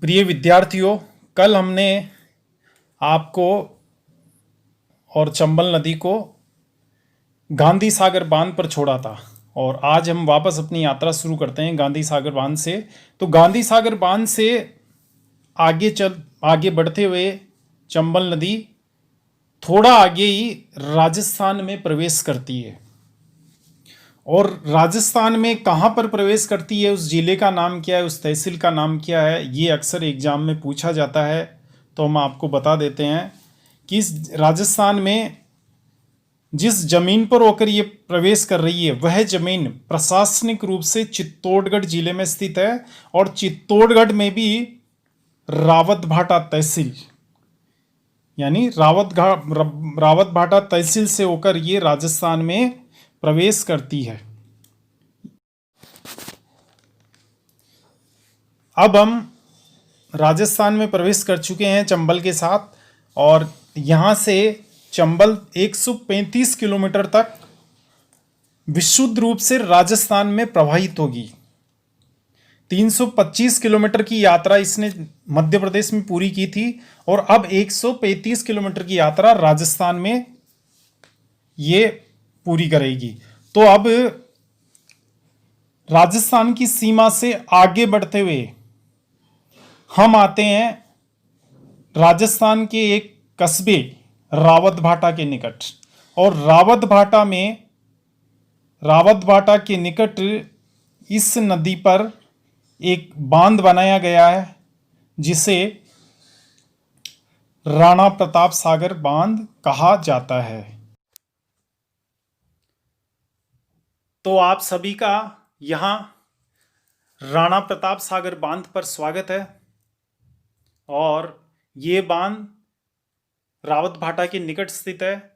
प्रिय विद्यार्थियों, कल हमने आपको और चंबल नदी को गांधी सागर बांध पर छोड़ा था और आज हम वापस अपनी यात्रा शुरू करते हैं गांधी सागर बांध से। तो गांधी सागर बांध से आगे बढ़ते हुए चंबल नदी थोड़ा आगे ही राजस्थान में प्रवेश करती है। और राजस्थान में कहाँ पर प्रवेश करती है, उस जिले का नाम क्या है, उस तहसील का नाम क्या है, ये अक्सर एग्जाम में पूछा जाता है। तो हम आपको बता देते हैं कि इस राजस्थान में जिस जमीन पर होकर ये प्रवेश कर रही है वह जमीन प्रशासनिक रूप से चित्तौड़गढ़ जिले में स्थित है और चित्तौड़गढ़ में भी रावतभाटा तहसील यानी रावतभाटा तहसील से होकर ये राजस्थान में प्रवेश करती है। अब हम राजस्थान में प्रवेश कर चुके हैं चंबल के साथ और यहाँ से चंबल 135 किलोमीटर तक विशुद्ध रूप से राजस्थान में प्रवाहित होगी। 325 किलोमीटर की यात्रा इसने मध्य प्रदेश में पूरी की थी और अब 135 किलोमीटर की यात्रा राजस्थान में ये पूरी करेगी। तो अब राजस्थान की सीमा से आगे बढ़ते हुए हम आते हैं राजस्थान के एक कस्बे रावतभाटा के निकट। और रावतभाटा के निकट इस नदी पर एक बांध बनाया गया है जिसे राणा प्रताप सागर बांध कहा जाता है। तो आप सभी का यहाँ राणा प्रताप सागर बांध पर स्वागत है। और ये बांध रावतभाटा के निकट स्थित है,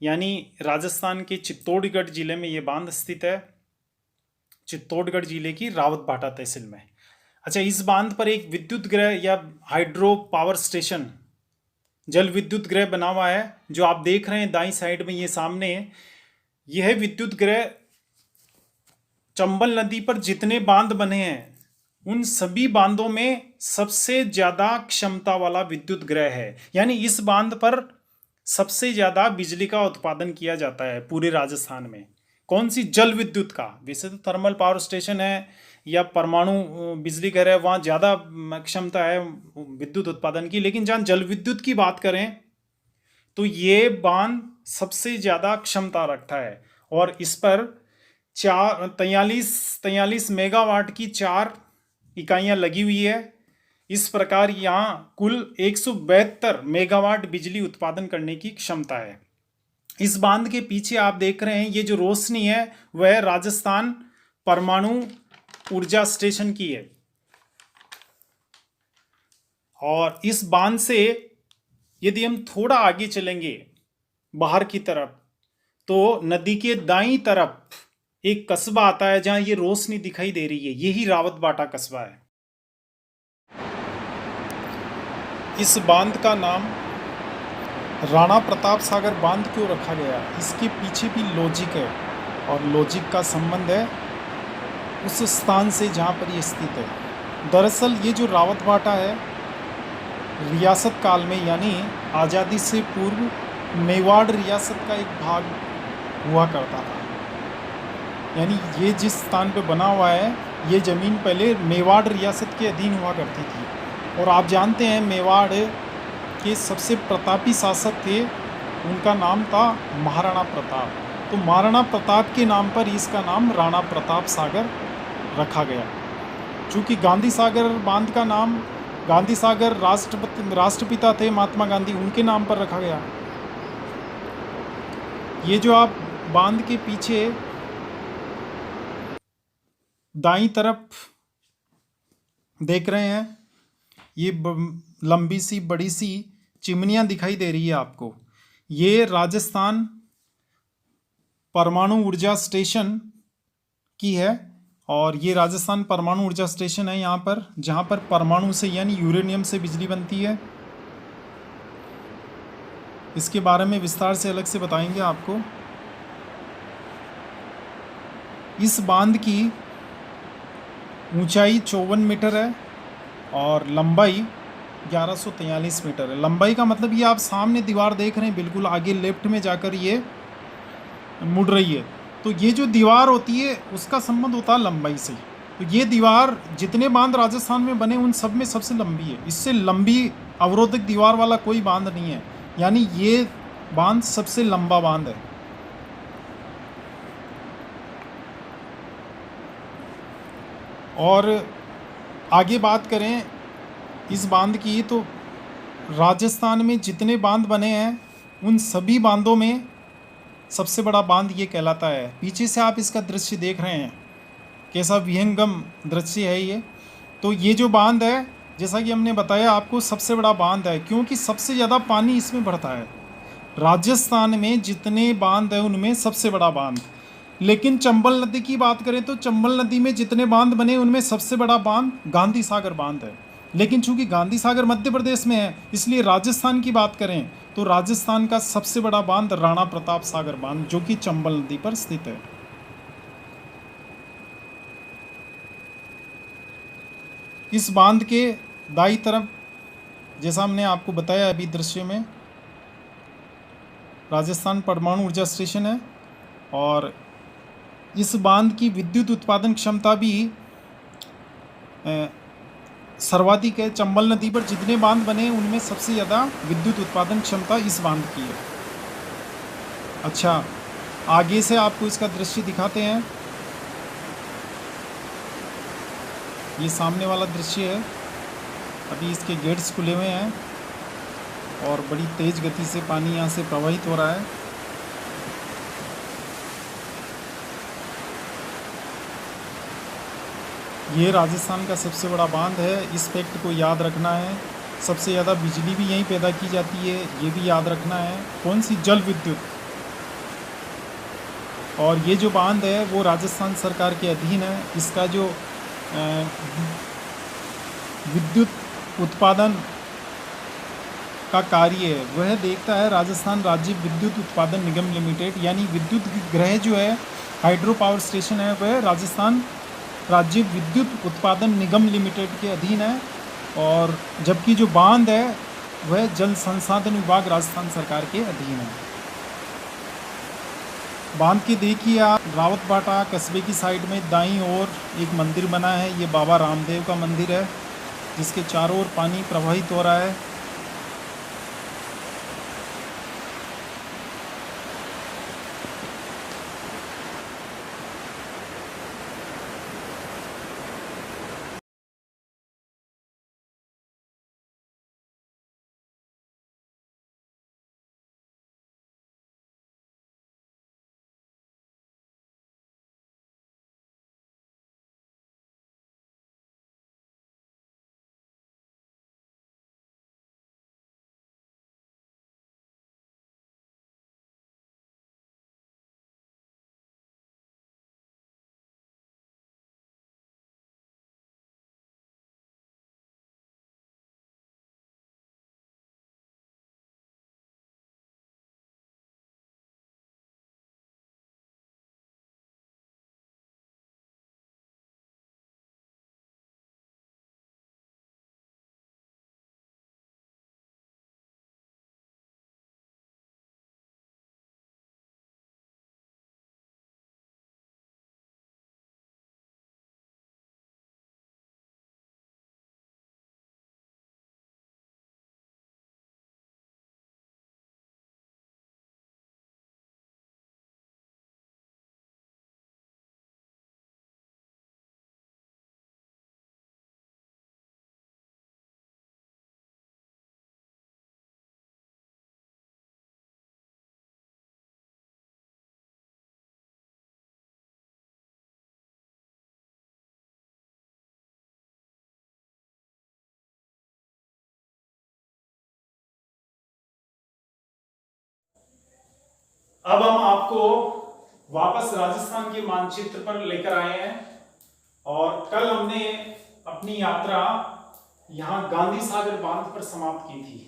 यानी राजस्थान के चित्तौड़गढ़ जिले में ये बांध स्थित है, चित्तौड़गढ़ जिले की रावतभाटा तहसील में। अच्छा, इस बांध पर एक विद्युत गृह या हाइड्रो पावर स्टेशन, जल विद्युत गृह बना हुआ है जो आप देख रहे हैं दाईं साइड में, ये सामने। यह विद्युत गृह चंबल नदी पर जितने बांध बने हैं उन सभी बांधों में सबसे ज्यादा क्षमता वाला विद्युत गृह है, यानी इस बांध पर सबसे ज्यादा बिजली का उत्पादन किया जाता है पूरे राजस्थान में। कौन सी? जल विद्युत का। वैसे तो थर्मल पावर स्टेशन है या परमाणु बिजली घर है, वहाँ ज़्यादा क्षमता है विद्युत उत्पादन की, लेकिन जहाँ जल विद्युत की बात करें तो ये बांध सबसे ज़्यादा क्षमता रखता है। और इस पर 43 मेगावाट की 4 इकाइयाँ लगी हुई है। इस प्रकार यहाँ कुल 172 मेगावाट बिजली उत्पादन करने की क्षमता है। इस बांध के पीछे आप देख रहे हैं ये जो रोशनी है वह राजस्थान परमाणु ऊर्जा स्टेशन की है। और इस बांध से यदि हम थोड़ा आगे चलेंगे बाहर की तरफ तो नदी के दाईं तरफ एक कस्बा आता है जहां ये रोशनी दिखाई दे रही है, यही रावतभाटा कस्बा है। इस बांध का नाम राणा प्रताप सागर बांध क्यों रखा गया, इसके पीछे भी लॉजिक है और लॉजिक का संबंध है उस स्थान से जहाँ पर ये स्थित है। दरअसल ये जो रावतभाटा है रियासत काल में यानी आज़ादी से पूर्व मेवाड़ रियासत का एक भाग हुआ करता था। यानी ये जिस स्थान पे बना हुआ है ये ज़मीन पहले मेवाड़ रियासत के अधीन हुआ करती थी। और आप जानते हैं मेवाड़ के सबसे प्रतापी शासक थे, उनका नाम था महाराणा प्रताप। तो महाराणा प्रताप के नाम पर इसका नाम राणा प्रताप सागर रखा गया। चूँकि गांधी सागर बांध का नाम गांधी सागर राष्ट्रपिता थे महात्मा गांधी, उनके नाम पर रखा गया। ये जो आप बांध के पीछे दाईं तरफ देख रहे हैं ये लंबी सी बड़ी सी चिमनियाँ दिखाई दे रही है आपको, ये राजस्थान परमाणु ऊर्जा स्टेशन की है। और ये राजस्थान परमाणु ऊर्जा स्टेशन है यहाँ पर, जहाँ पर परमाणु से यानी यूरेनियम से बिजली बनती है। इसके बारे में विस्तार से अलग से बताएंगे आपको। इस बांध की ऊंचाई 54 मीटर है और लंबाई 1143 मीटर है। लंबाई का मतलब ये आप सामने दीवार देख रहे हैं, बिल्कुल आगे लेफ्ट में जाकर ये मुड़ रही है। तो ये जो दीवार होती है उसका संबंध होता है लंबाई से। तो ये दीवार जितने बांध राजस्थान में बने उन सब में सबसे लंबी है। इससे लंबी अवरोधक दीवार वाला कोई बांध नहीं है, यानी ये बांध सबसे लंबा बांध है। और आगे बात करें इस बांध की, तो राजस्थान में जितने बांध बने हैं उन सभी बांधों में सबसे बड़ा बांध ये कहलाता है। पीछे से आप इसका दृश्य देख रहे हैं, कैसा विहंगम दृश्य है ये। तो ये जो बांध है, जैसा कि हमने बताया आपको, सबसे बड़ा बांध है क्योंकि सबसे ज़्यादा पानी इसमें बढ़ता है। राजस्थान में जितने बांध है उनमें सबसे बड़ा बांध। लेकिन चंबल नदी की बात करें तो चंबल नदी में जितने बांध बने उनमें सबसे बड़ा बांध गांधी सागर बांध है। लेकिन चूंकि गांधी सागर मध्य प्रदेश में है, इसलिए राजस्थान की बात करें तो राजस्थान का सबसे बड़ा बांध राणा प्रताप सागर बांध, जो कि चंबल नदी पर स्थित है। इस बांध के दाईं तरफ, जैसा हमने आपको बताया अभी दृश्य में, राजस्थान परमाणु ऊर्जा स्टेशन है। और इस बांध की विद्युत उत्पादन क्षमता भी सर्वाधिक है। चंबल नदी पर जितने बांध बने हैं उनमें सबसे ज़्यादा विद्युत उत्पादन क्षमता इस बांध की है। अच्छा, आगे से आपको इसका दृश्य दिखाते हैं। ये सामने वाला दृश्य है। अभी इसके गेट्स खुले हुए हैं और बड़ी तेज़ गति से पानी यहाँ से प्रवाहित हो रहा है। ये राजस्थान का सबसे बड़ा बांध है, इस फैक्ट को याद रखना है। सबसे ज़्यादा बिजली भी यहीं पैदा की जाती है, ये भी याद रखना है। कौन सी? जल विद्युत। और ये जो बांध है वो राजस्थान सरकार के अधीन है। इसका जो विद्युत उत्पादन का कार्य है वह देखता है राजस्थान राज्य विद्युत उत्पादन निगम लिमिटेड, यानी विद्युत गृह जो है, हाइड्रो पावर स्टेशन है, वह राजस्थान राज्य विद्युत उत्पादन निगम लिमिटेड के अधीन है। और जबकि जो बांध है वह जल संसाधन विभाग राजस्थान सरकार के अधीन है। बांध के देखिए आप, रावतबाटा कस्बे की साइड में दाईं ओर एक मंदिर बना है। ये बाबा रामदेव का मंदिर है, जिसके चारों ओर पानी प्रवाहित हो रहा है। अब हम आपको वापस राजस्थान के मानचित्र पर लेकर आए हैं। और कल हमने अपनी यात्रा यहाँ गांधी सागर बांध पर समाप्त की थी,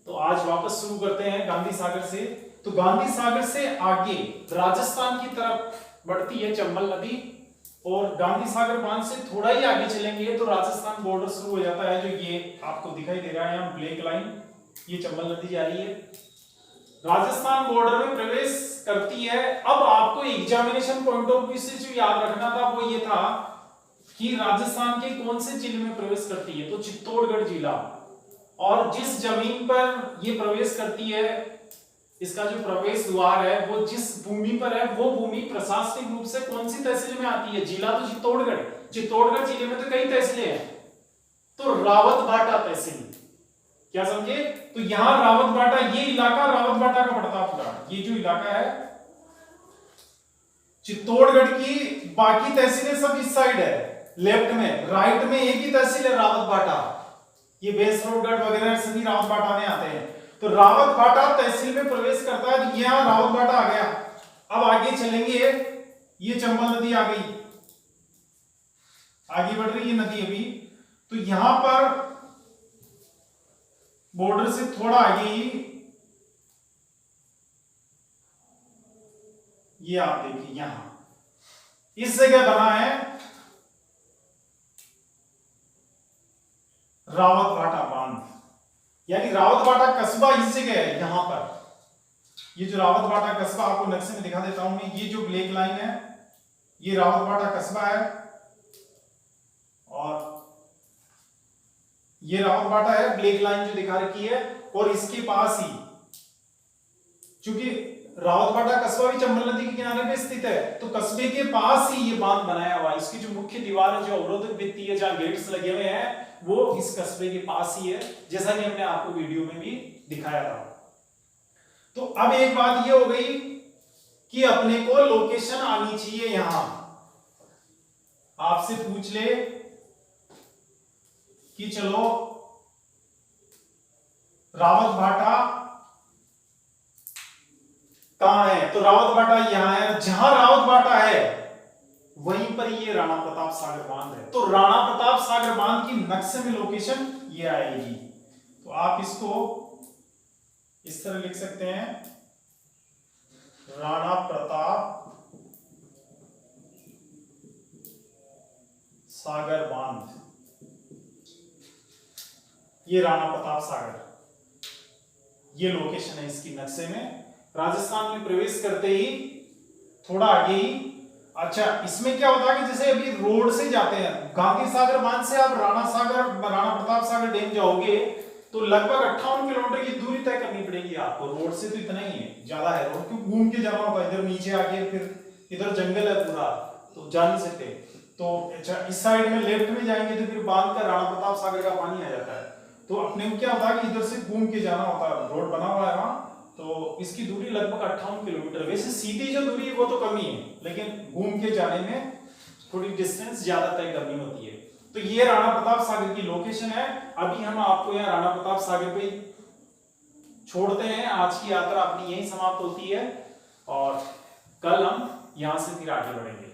तो आज वापस शुरू करते हैं गांधी सागर से। तो गांधी सागर से आगे राजस्थान की तरफ बढ़ती है चंबल नदी, और गांधी सागर बांध से थोड़ा ही आगे चलेंगे तो राजस्थान बॉर्डर शुरू हो जाता है, जो ये आपको दिखाई दे रहा है यहाँ ब्लैक लाइन, ये चंबल नदी जा रही है, राजस्थान बॉर्डर में प्रवेश करती है। अब आपको एग्जामिनेशन पॉइंट ऑफ व्यू से जो याद रखना था वो ये था कि राजस्थान के कौन से जिले में प्रवेश करती है, तो चित्तौड़गढ़ जिला। और जिस जमीन पर ये प्रवेश करती है, इसका जो प्रवेश द्वार है वो जिस भूमि पर है वो भूमि प्रशासनिक रूप से कौन सी तहसील में आती है, जिला तो चित्तौड़गढ़, चित्तौड़गढ़ जिले में तो कई तहसीलें हैं, तो रावतबाटा तहसील, क्या समझे। तो यहां रावतबाटा, ये इलाका रावतबाटा का पड़ता पूरा, ये जो इलाका है चित्तौड़गढ़ की, बाकी तहसीलें सब इस साइड है लेफ्ट में, राइट में एक ही तहसील है रावतबाटा, ये बेसरोडगढ़ वगैरह सभी रावतबाटा में आते हैं। तो रावतबाटा तहसील में प्रवेश करता है, तो यहां रावतबाटा आ गया। अब आगे चलेंगे, ये चंबल नदी आ गई, आगे बढ़ रही है नदी अभी, तो यहां पर बॉर्डर से थोड़ा आगे ही ये आप देखिए, यहां इस जगह बना है रावतबाटा बांध, यानी रावतबाटा कस्बा इस जगह है यहां पर। ये जो रावतबाटा कस्बा आपको नक्शे में दिखा देता हूं मैं, ये जो ब्लैक लाइन है ये रावतबाटा कस्बा है, और ये रावतबाटा है, ब्लैक लाइन जो दिखा रखी है, और इसके पास ही, चूंकि रावतबाटा कस्बा भी चंबल नदी के किनारे पे स्थित है, तो कस्बे के पास ही ये बांध बनाया हुआ है। इसकी जो मुख्य दीवार है, जो अवरोधक भित्ति है, जहां गेट्स लगे हुए हैं, वो इस कस्बे के पास ही है, जैसा कि हमने आपको वीडियो में भी दिखाया था। तो अब एक बात ये हो गई कि अपने को लोकेशन आनी चाहिए, यहां आपसे पूछ ले कि चलो रावतबाटा कहां है, तो रावतबाटा यहां है, जहां रावतबाटा है वहीं पर ये राणा प्रताप सागर बांध है। तो राणा प्रताप सागर बांध की नक्शे में लोकेशन ये आएगी, तो आप इसको इस तरह लिख सकते हैं, राणा प्रताप सागर बांध, ये राणा प्रताप सागर, ये लोकेशन है इसकी नक्शे में। राजस्थान में प्रवेश करते ही थोड़ा आगे ही, अच्छा इसमें क्या होता है कि जैसे अभी रोड से जाते हैं, गांधी सागर बांध से आप राणा प्रताप सागर डैम जाओगे तो लगभग 58 किलोमीटर की दूरी तय करनी पड़ेगी आपको। रोड से तो इतना ही है, ज्यादा है रोड, क्यों घूम के जाना होगा, इधर नीचे आके फिर इधर जंगल है पूरा, तो जा नहीं सकते। तो अच्छा इस साइड में लेफ्ट में जाएंगे तो फिर बांध का राणा प्रताप सागर का पानी आ जाता है, तो अपने को क्या होता है कि इधर से घूम के जाना होता है, रोड बना हुआ है वहां, तो इसकी दूरी लगभग 58 किलोमीटर। वैसे सीधी जो दूरी है वो तो कम ही है, लेकिन घूम के जाने में थोड़ी डिस्टेंस ज्यादा तय करनी होती है। तो ये राणा प्रताप सागर की लोकेशन है। अभी हम आपको यहाँ राणा प्रताप सागर पे छोड़ते हैं, आज की यात्रा अपनी यही समाप्त होती है, और कल हम यहाँ से फिर आगे बढ़ेंगे।